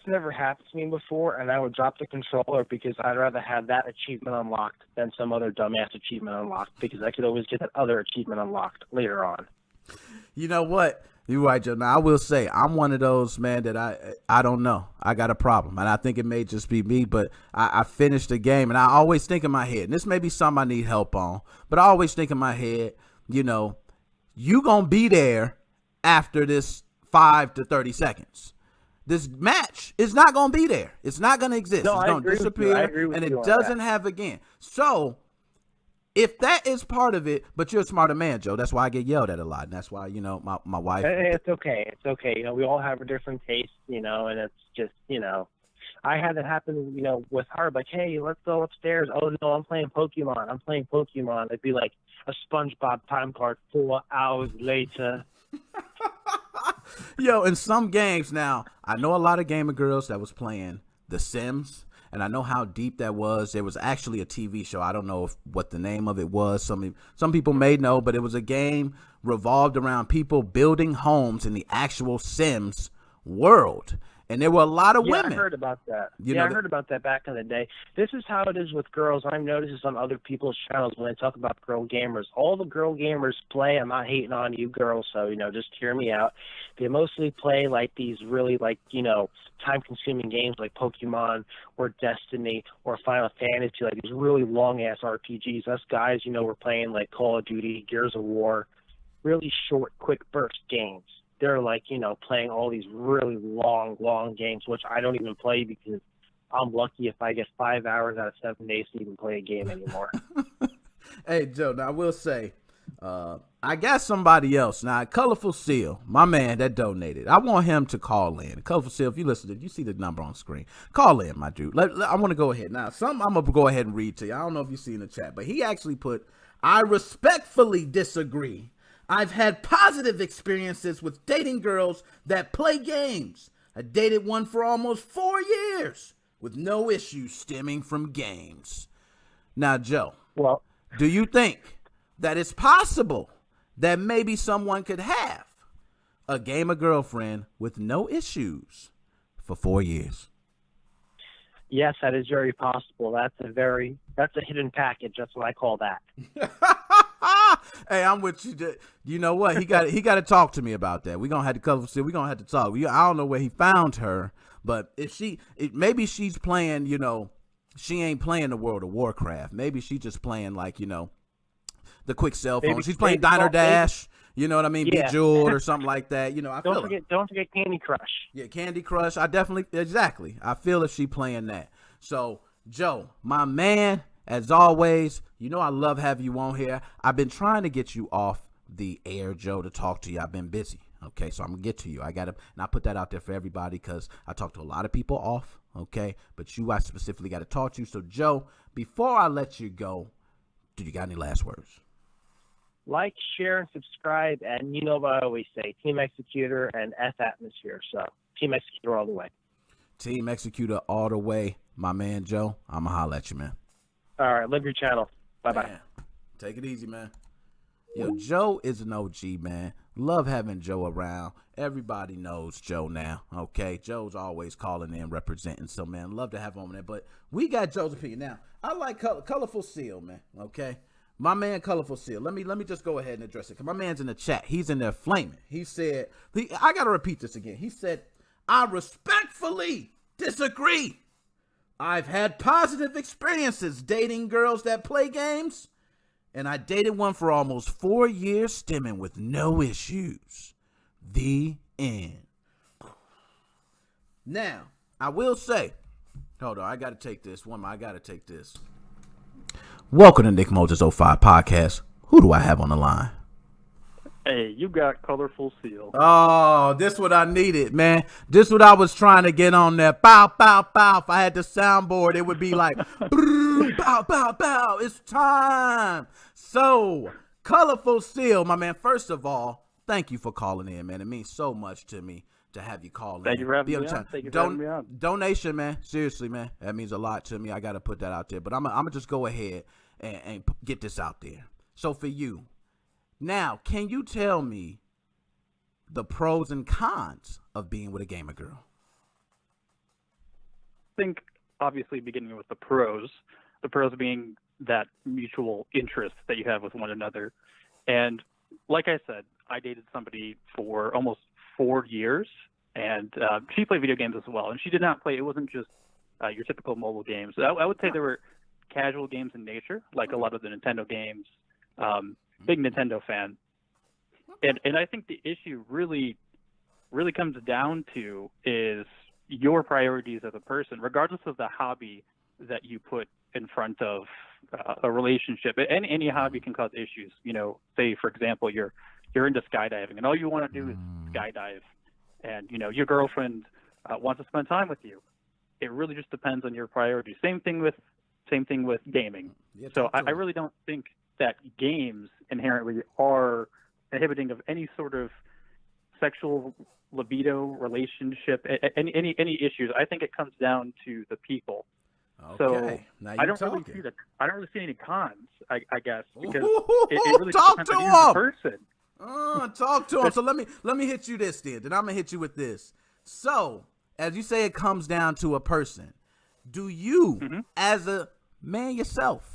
never happened to me before, and I would drop the controller because I'd rather have that achievement unlocked than some other dumbass achievement unlocked, because I could always get that other achievement unlocked later on. You know what? You're right, Joe. Now, I will say, I'm one of those, man, that I don't know. I got a problem, and I think it may just be me, but I finished the game, and I always think in my head, and this may be something I need help on, but I always think in my head, you going to be there after this 5 to 30 seconds. This match is not going to be there. It's not going to exist. No, it's going to disappear, and it doesn't have again. So, if that is part of it, but you're a smarter man, Joe, that's why I get yelled at a lot. And that's why, my wife. It's okay. It's okay. We all have a different taste, and it's just, I had it happen, with her, like, hey, let's go upstairs. Oh, no, I'm playing Pokemon. It'd be like a SpongeBob time card 4 hours later. Yo, in some games now, I know a lot of gamer girls that was playing The Sims. And I know how deep that was. There was actually a TV show. I don't know what the name of it was. Some people may know, but it was a game revolved around people building homes in the actual Sims world. And there were a lot of women. I heard about that. I heard about that back in the day. This is how it is with girls. I've noticed this on other people's channels when they talk about girl gamers. All the girl gamers play. I'm not hating on you girls, so, just hear me out. They mostly play, like, these really, like, time-consuming games like Pokemon or Destiny or Final Fantasy, like these really long-ass RPGs. Us guys, we're playing, like, Call of Duty, Gears of War, really short, quick burst games. They're like, playing all these really long games, which I don't even play because I'm lucky if I get 5 hours out of 7 days to even play a game anymore. Hey, Joe, now I will say, I got somebody else. Now, Colorful Seal, my man that donated. I want him to call in. Colorful Seal, if you listen, you see the number on screen. Call in, my dude. I want to go ahead. Now, I'm going to go ahead and read to you. I don't know if you see in the chat, but he actually put, I respectfully disagree. I've had positive experiences with dating girls that play games. I dated one for almost 4 years with no issues stemming from games. Now, Joe, do you think that it's possible that maybe someone could have a gamer girlfriend with no issues for 4 years? Yes, that is very possible. That's a hidden package. That's what I call that. Hey, I'm with you. You know what? He got to talk to me about that. We're going to have to cover. We're going to have to talk. I don't know where he found her, but maybe she's playing, she ain't playing the World of Warcraft. Maybe she's just playing like, the quick cell phone. She's playing Diner Dash. You know what I mean? Yeah. Bejeweled or something like that. Don't forget Candy Crush. Yeah, Candy Crush. Exactly. I feel if she playing that. So, Joe, my man, as always, I love having you on here. I've been trying to get you off the air, Joe, to talk to you. I've been busy. Okay, so I'm going to get to you. And I put that out there for everybody because I talk to a lot of people off, okay? But I specifically got to talk to you. So, Joe, before I let you go, do you got any last words? Like, share, and subscribe. And you know what I always say, Team Executor and F Atmosphere. So, Team Executor all the way. Team Executor all the way. My man, Joe, I'm going to holler at you, man. All right, love your channel. Bye-bye. Man, take it easy, man. Yo, Joe is an OG, man. Love having Joe around. Everybody knows Joe now, okay? Joe's always calling in, representing. So, man, love to have him on there. But we got Joe's opinion. Now, I like Colorful Seal, man, okay? My man, Colorful Seal. Let me just go ahead and address it, because my man's in the chat. He's in there flaming. He said, I got to repeat this again. He said, I respectfully disagree. I've had positive experiences dating girls that play games, and I dated one for almost 4 years, stemming with no issues. The end. Now, I will say, hold on, I got to take this. I got to take this. Welcome to Nickmoses05 Podcast. Who do I have on the line? Hey, you got Colorful Seal. Oh, this what I needed, man. This what I was trying to get on there. Bow, bow, bow. If I had the soundboard, it would be like, bow, bow, bow. It's time. So, Colorful Seal, my man. First of all, thank you for calling in, man. It means so much to me to have you call in. Thank you for having me on. Thank you for having me on. Donation, man. Seriously, man. That means a lot to me. I got to put that out there. But I'm going to just go ahead and get this out there. So, for you. Now, can you tell me the pros and cons of being with a gamer girl? I think, obviously, beginning with the pros being that mutual interest that you have with one another. And like I said, I dated somebody for almost 4 years, and she played video games as well. And she did not play, it wasn't just your typical mobile games. I would say there were casual games in nature, like a lot of the Nintendo games. Big Nintendo fan, and I think the issue really comes down to is your priorities as a person, regardless of the hobby that you put in front of a relationship. Any hobby can cause issues. You know, say for example you're into skydiving, and all you want to do is skydive, and you know your girlfriend wants to spend time with you. It really just depends on your priorities. Same thing with gaming. Yeah, so I really don't think that games inherently are inhibiting of any sort of sexual libido relationship, any issues. I think it comes down to the people. Okay. So now I don't really see any cons, I guess, because it really talk depends to on you as a him. person. Talk to him. So let me hit you this then I'm gonna hit you with this. So as you say, it comes down to a person. Do you, as a man yourself,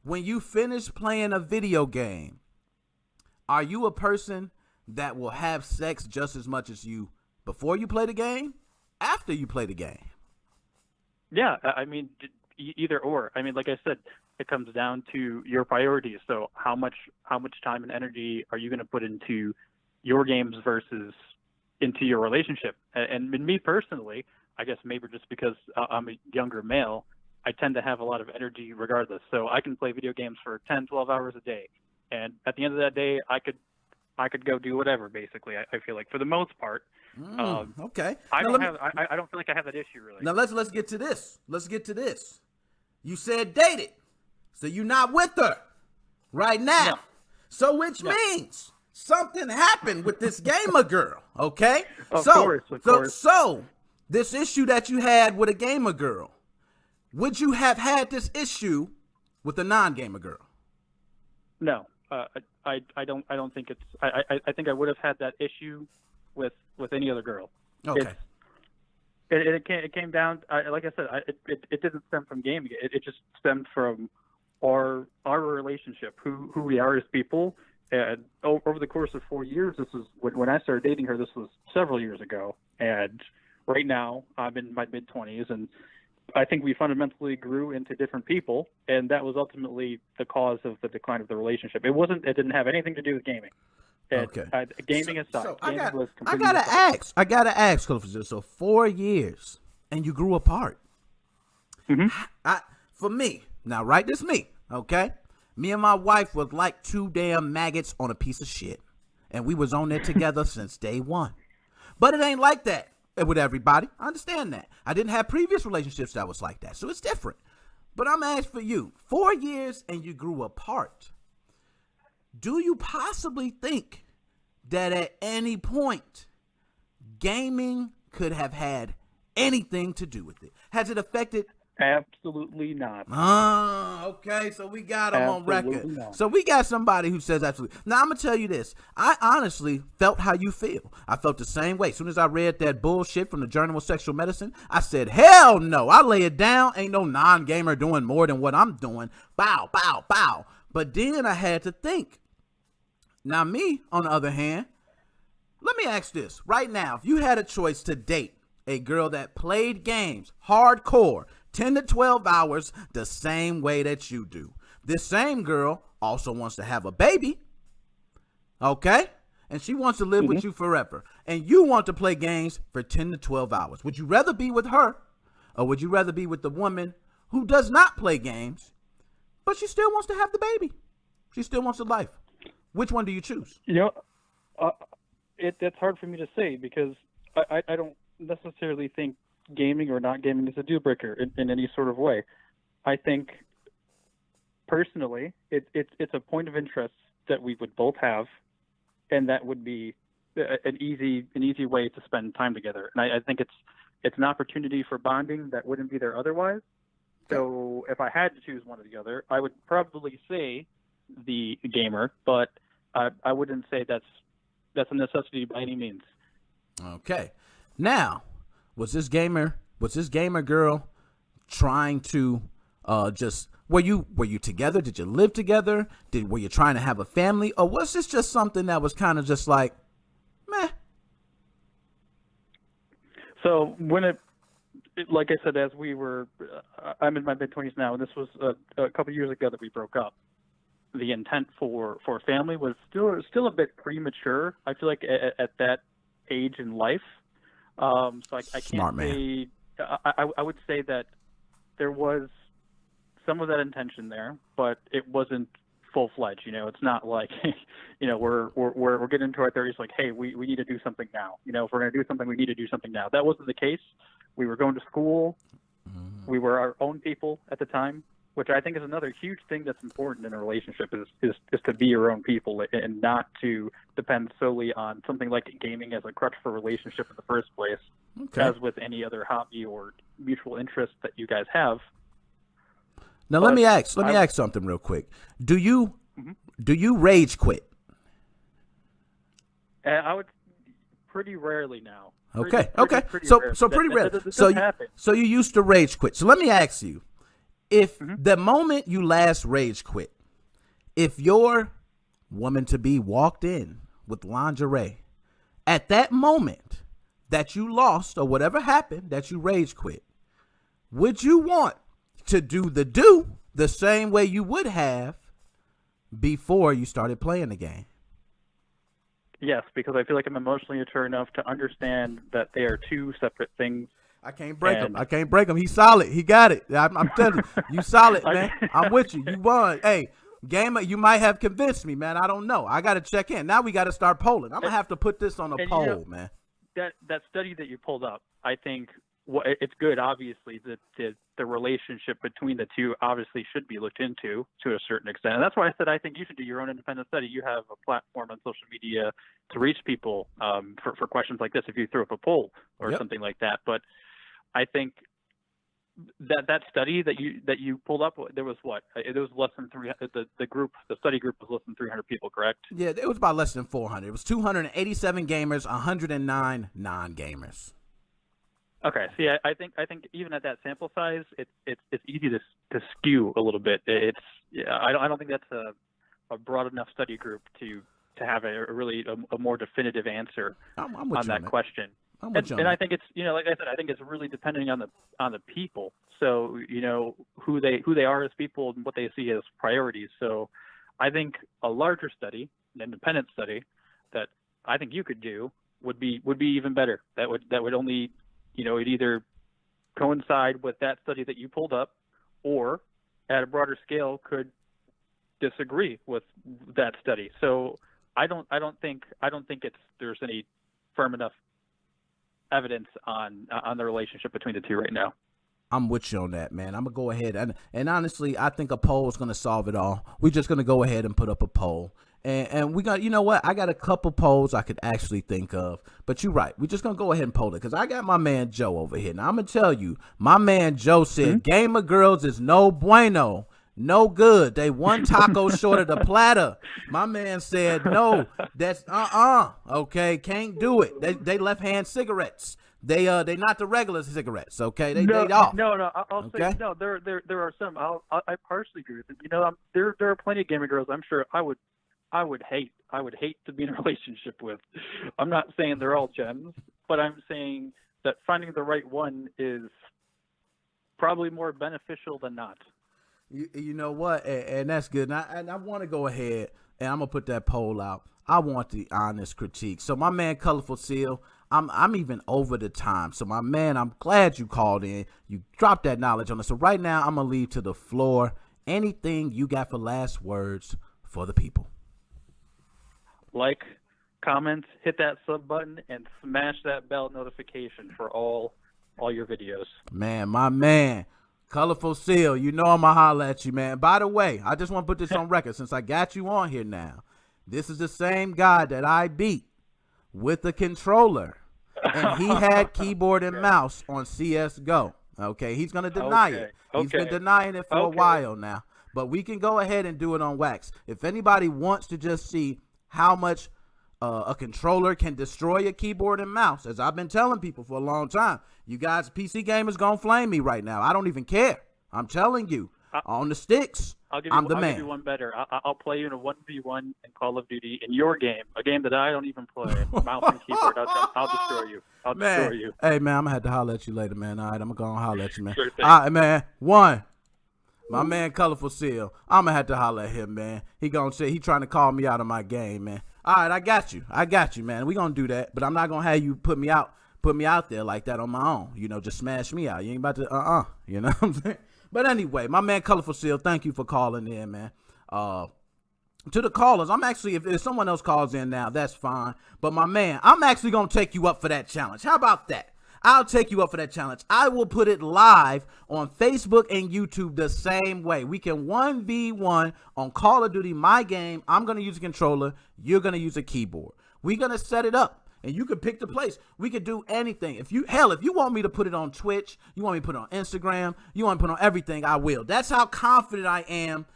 when you finish playing a video game, are you a person that will have sex just as much as you before you play the game, after you play the game? Yeah, I mean, either or. I mean, like I said, it comes down to your priorities. So how much time and energy are you going to put into your games versus into your relationship? And me personally, I guess maybe just because I'm a younger male, I tend to have a lot of energy regardless. So I can play video games for 10, 12 hours a day. And at the end of that day, I could go do whatever, basically. I feel like for the most part. Okay. I don't feel like I have that issue really. Now let's get to this. You said dated. So you're not with her right now. No. So which means something happened with this gamer girl, okay? Of course. So this issue that you had with a gamer girl, would you have had this issue with a non-gamer girl? No, I don't think it's. I think I would have had that issue with any other girl. Okay. It came down. Like I said, it didn't stem from gaming. It just stemmed from our relationship, who we are as people. And over the course of 4 years, this was when I started dating her. This was several years ago, and right now I'm in my mid-20s, and I think we fundamentally grew into different people, and that was ultimately the cause of the decline of the relationship. It didn't have anything to do with gaming. Okay. Gaming aside, so gaming was I completely gotta ask, so 4 years and you grew apart. For me, now right, this me, okay? Me and my wife was like two damn maggots on a piece of shit, and we was on there together since day one. But it ain't like that with everybody. I understand that. I didn't have previous relationships that was like that, so it's different. But I'm asking for you, 4 years and you grew apart. Do you possibly think that at any point gaming could have had anything to do with it? Has it affected Absolutely not. Okay, so we got him on record. Not. So we got somebody who says absolutely. Now, I'm going to tell you this. I honestly felt how you feel. I felt the same way. As soon as I read that bullshit from the Journal of Sexual Medicine, I said, hell no. I lay it down. Ain't no non-gamer doing more than what I'm doing. Bow, bow, bow. But then I had to think. Now, me, on the other hand, let me ask this. Right now, if you had a choice to date a girl that played games hardcore 10 to 12 hours the same way that you do. This same girl also wants to have a baby, okay? And she wants to live with you forever. And you want to play games for 10 to 12 hours. Would you rather be with her, or would you rather be with the woman who does not play games, but she still wants to have the baby? She still wants the life. Which one do you choose? It's hard for me to say because I don't necessarily think gaming or not gaming is a deal breaker in any sort of way. I think personally it's a point of interest that we would both have, and that would be an easy way to spend time together. And I think it's an opportunity for bonding that wouldn't be there otherwise. So if I had to choose one or the other, I would probably say the gamer, but I wouldn't say that's a necessity by any means. Okay. Now, was this gamer girl trying to just were you together? Did you live together? Were you trying to have a family, or was this just something that was kind of just like meh? So when like I said, as we were, I'm in my mid-20s now, and this was a couple years ago that we broke up. The intent for family was still a bit premature. I feel like at that age in life. So I Smart can't say. I would say that there was some of that intention there, but it wasn't full fledged. It's not like we're getting into our 30s. Like, hey, we need to do something now. If we're going to do something, we need to do something now. That wasn't the case. We were going to school. We were our own people at the time, which I think is another huge thing that's important in a relationship is to be your own people and not to depend solely on something like gaming as a crutch for a relationship in the first place, as with any other hobby or mutual interest that you guys have. Now, let me ask something real quick. Do you rage quit? I would pretty rarely now. Okay. Pretty So rare. pretty rare. That So happen. So you used to rage quit. So let me ask you, if the moment you last rage quit, if your woman to be walked in with lingerie, at that moment that you lost or whatever happened that you rage quit, would you want to do the same way you would have before you started playing the game? Yes, because I feel like I'm emotionally mature enough to understand that they are two separate things. I can't break him. He's solid. He got it. I'm telling you solid, man. I'm with you. You won. Hey, gamer, you might have convinced me, man. I don't know. I got to check in. Now we got to start polling. I'm going to have to put this on a poll, man. That study that you pulled up, I think it's good, obviously, that the relationship between the two obviously should be looked into to a certain extent. And that's why I said I think you should do your own independent study. You have a platform on social media to reach people for questions like this if you throw up a poll or something like that. But I think that study that you pulled up, there was less than 300. The study group was less than 300 people, correct? Yeah, it was about less than 400. It was 287 gamers, 109 non-gamers. Okay, see, I think even at that sample size, it's easy to skew a little bit. I don't think that's a broad enough study group to have a more definitive answer on that question. And I think it's like I said, I think it's really depending on the people. So who they are as people and what they see as priorities. So I think a larger study, an independent study, that I think you could do would be even better. That would only it either coincide with that study that you pulled up, or at a broader scale could disagree with that study. So I don't think there's any firm enough evidence on the relationship between the two right now. I'm with you on that, man. I'm gonna go ahead and honestly, I think a poll is gonna solve it all. We're just gonna go ahead and put up a poll, And we got, you know what? I got a couple polls I could actually think of. But you're right. We're just going to go ahead and poll it because I got my man Joe over here. Now, I'm going to tell you, my man Joe said gamer girls is no bueno. No good. They one taco short of the platter. My man said, no, that's okay, can't do it. They left-hand cigarettes. They not the regular cigarettes, okay? They off. No. I'll say no. There are some. I partially agree with it. You know, there are plenty of gamer girls. I'm sure I would hate to be in a relationship with. I'm not saying they're all gems, but I'm saying that finding the right one is probably more beneficial than not. You know what? And that's good. And I want to go ahead and I'm gonna put that poll out. I want the honest critique. So my man, Colorful Seal, I'm even over the time. So my man, I'm glad you called in. You dropped that knowledge on us. So right now, I'm gonna leave to the floor anything you got for last words for the people. Like, comment, hit that sub button, and smash that bell notification for all your videos. Man, my man, Colorful Seal, you know I'm going to holler at you, man. By the way, I just want to put this on record since I got you on here now. This is the same guy that I beat with a controller, and he had keyboard and mouse on CSGO. Okay, he's going to deny it. He's been denying it for a while now, but we can go ahead and do it on wax. If anybody wants to just see how much a controller can destroy a keyboard and mouse, as I've been telling people for a long time, you guys, PC gamers, gonna flame me right now. I don't even care. I'm telling you, on the sticks, I'm the man. I'll give you one better. I'll play you in a 1v1 in Call of Duty in your game, a game that I don't even play. Mouse and keyboard, I'll destroy you. Destroy you. Hey, man, I'm gonna have to holler at you later, man. All right, I'm gonna holler at you, man. Sure thing. All right, man. One. My man, Colorful Seal, I'm going to have to holler at him, man. He going to say he trying to call me out of my game, man. All right, I got you, man. We going to do that, but I'm not going to have you put me out there like that on my own. You know, just smash me out. You ain't about to, you know what I'm saying? But anyway, my man, Colorful Seal, thank you for calling in, man. To the callers, I'm actually, if someone else calls in now, that's fine. But my man, I'm actually going to take you up for that challenge. How about that? I'll take you up for that challenge. I will put it live on Facebook and YouTube the same way. We can 1v1 on Call of Duty, my game. I'm going to use a controller. You're going to use a keyboard. We're going to set it up, and you can pick the place. We could do anything. If you want me to put it on Twitch, you want me to put it on Instagram, you want me to put it on everything, I will. That's how confident I am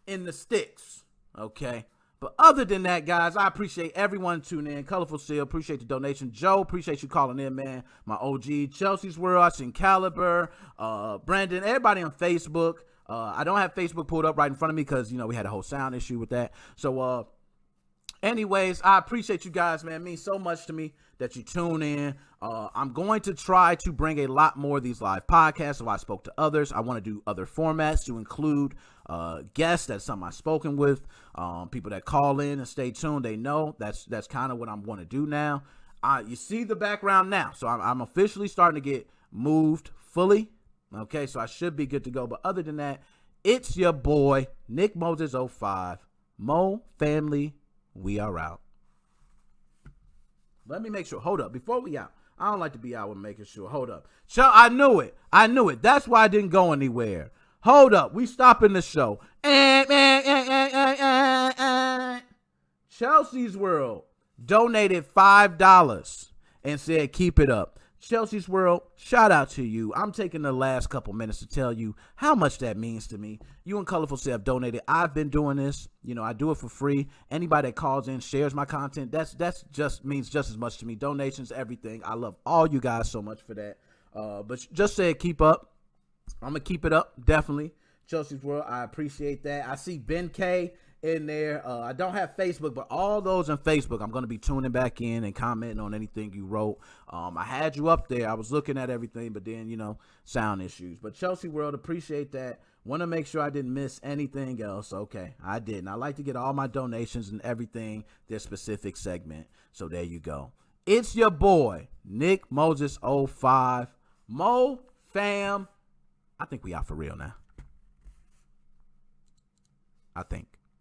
in the sticks, okay? But other than that, guys, I appreciate everyone tuning in. Colorful Seal, appreciate the donation. Joe, appreciate you calling in, man. My OG, Chelsea's World, I seen Caliber, Brandon, everybody on Facebook. I don't have Facebook pulled up right in front of me because, you know, we had a whole sound issue with that. So, anyways, I appreciate you guys, man. It means so much to me that you tune in. I'm going to try to bring a lot more of these live podcasts. So I spoke to others. I want to do other formats to include guests. That's something I've spoken with. People that call in and stay tuned, they know that's kind of what I'm going to do now. You see the background now. So I'm officially starting to get moved fully. Okay, so I should be good to go. But other than that, it's your boy, Nickmoses05. Mo family, we are out. Let me make sure. Hold up. Before we out, I don't like to be out with making sure. Hold up. I knew it. That's why I didn't go anywhere. Hold up. We stopping the show. Chelsea's World donated $5 and said, keep it up. Chelsea's World, shout out to you. I'm taking the last couple minutes to tell you how much that means to me. You and Colorful Seal have donated. I've been doing this. You know, I do it for free. Anybody that calls in, shares my content, that's just means just as much to me. Donations, everything. I love all you guys so much for that. But just say keep up. I'm going to keep it up, definitely. Chelsea's World, I appreciate that. I see Ben K in there. I don't have Facebook, but all those on Facebook, I'm going to be tuning back in and commenting on anything you wrote. I had you up there. I was looking at everything, but then, you know, sound issues. But Chelsea World, appreciate that. Want to make sure I didn't miss anything else. Okay, I didn't. I like to get all my donations and everything, their specific segment. So there you go. It's your boy, Nickmoses05. Mo fam. I think we out for real now. I think.